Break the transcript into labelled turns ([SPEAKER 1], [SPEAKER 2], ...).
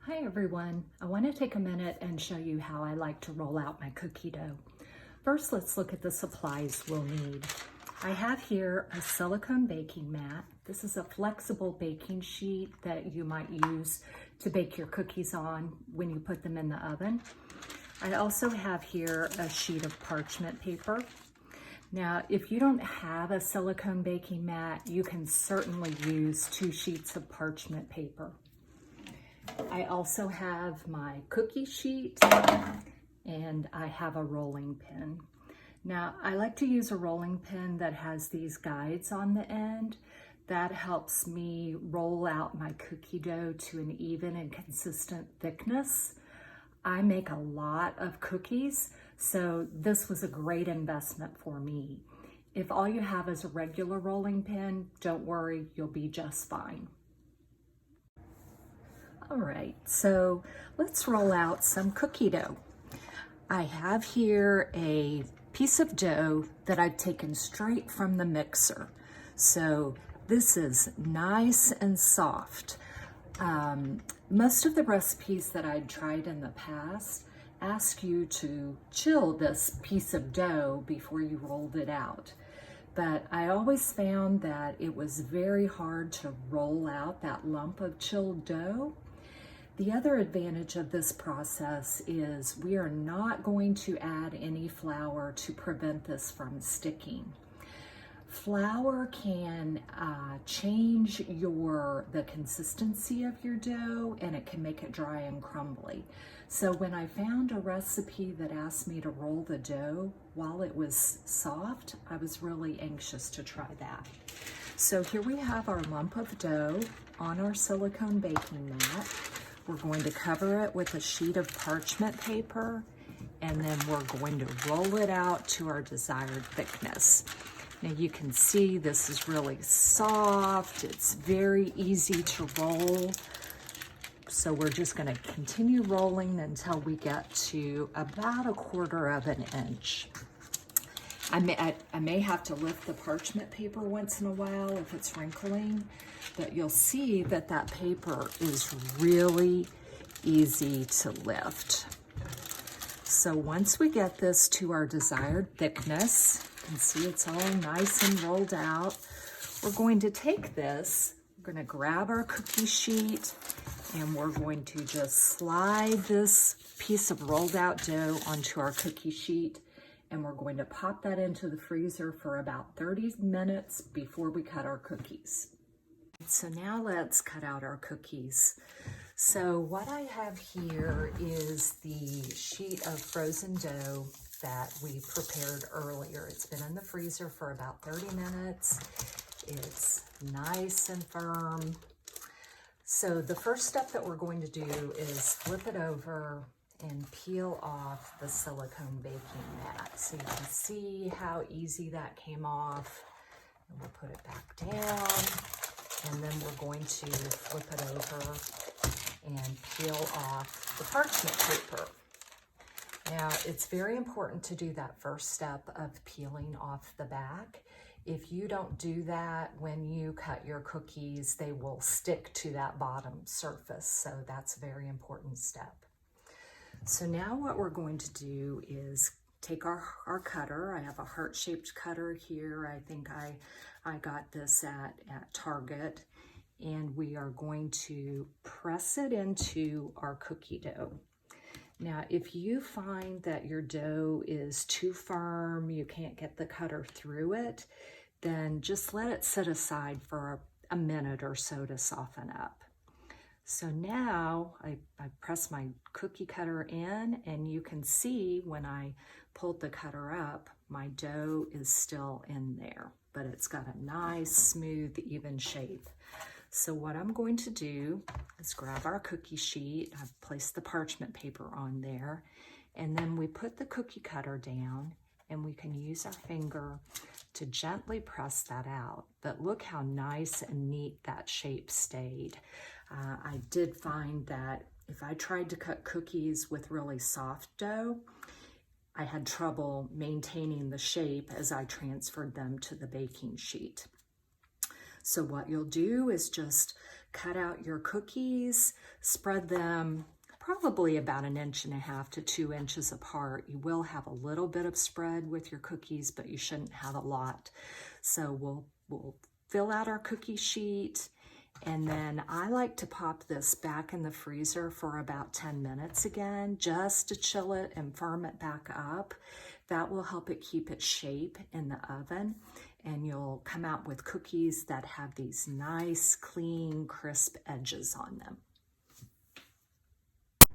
[SPEAKER 1] Hi everyone. I want to take a minute and show you how I like to roll out my cookie dough. First, let's look at the supplies we'll need. I have here a silicone baking mat. This is a flexible baking sheet that you might use to bake your cookies on when you put them in the oven. I also have here a sheet of parchment paper. Now, if you don't have a silicone baking mat, you can certainly use 2 sheets of parchment paper. I also have my cookie sheet and I have a rolling pin. Now, I like to use a rolling pin that has these guides on the end. That helps me roll out my cookie dough to an even and consistent thickness. I make a lot of cookies, so this was a great investment for me. If all you have is a regular rolling pin, don't worry, you'll be just fine. All right, so let's roll out some cookie dough. I have here a piece of dough that I've taken straight from the mixer. So this is nice and soft. Most of the recipes that I'd tried in the past ask you to chill this piece of dough before you rolled it out. But I always found that it was very hard to roll out that lump of chilled dough. The other advantage of this process is we are not going to add any flour to prevent this from sticking. Flour can change the consistency of your dough, and it can make it dry and crumbly. So when I found a recipe that asked me to roll the dough while it was soft, I was really anxious to try that. So here we have our lump of dough on our silicone baking mat. We're going to cover it with a sheet of parchment paper, and then we're going to roll it out to our desired thickness. Now you can see this is really soft. It's very easy to roll. So we're just going to continue rolling until we get to about 1/4 of an inch. I may have to lift the parchment paper once in a while if it's wrinkling, but you'll see that that paper is really easy to lift. So once we get this to our desired thickness, you can see it's all nice and rolled out. We're going to take this, we're going to grab our cookie sheet, and we're going to just slide this piece of rolled out dough onto our cookie sheet. And we're going to pop that into the freezer for about 30 minutes before we cut our cookies. So now let's cut out our cookies. So what I have here is the sheet of frozen dough that we prepared earlier. It's been in the freezer for about 30 minutes. It's nice and firm. So the first step that we're going to do is flip it over and peel off the silicone baking mat. So you can see how easy that came off. And we'll put it back down, and then we're going to flip it over and peel off the parchment paper. Now, it's very important to do that first step of peeling off the back. If you don't do that when you cut your cookies, they will stick to that bottom surface. So that's a very important step. So now what we're going to do is take our cutter. I have a heart-shaped cutter here. I think I got this at Target. And we are going to press it into our cookie dough. Now, if you find that your dough is too firm, you can't get the cutter through it, then just let it sit aside for a minute or so to soften up. So now I press my cookie cutter in, and you can see when I pulled the cutter up, my dough is still in there, but it's got a nice, smooth, even shape. So what I'm going to do is grab our cookie sheet. I've placed the parchment paper on there, and then we put the cookie cutter down, and we can use our finger to gently press that out. But look how nice and neat that shape stayed. I did find that if I tried to cut cookies with really soft dough, I had trouble maintaining the shape as I transferred them to the baking sheet. So what you'll do is just cut out your cookies, spread them probably about 1.5 to 2 inches apart. You will have a little bit of spread with your cookies, but you shouldn't have a lot. So we'll fill out our cookie sheet, and then I like to pop this back in the freezer for about 10 minutes again, just to chill it and firm it back up. That will help it keep its shape in the oven, and you'll come out with cookies that have these nice, clean, crisp edges on them.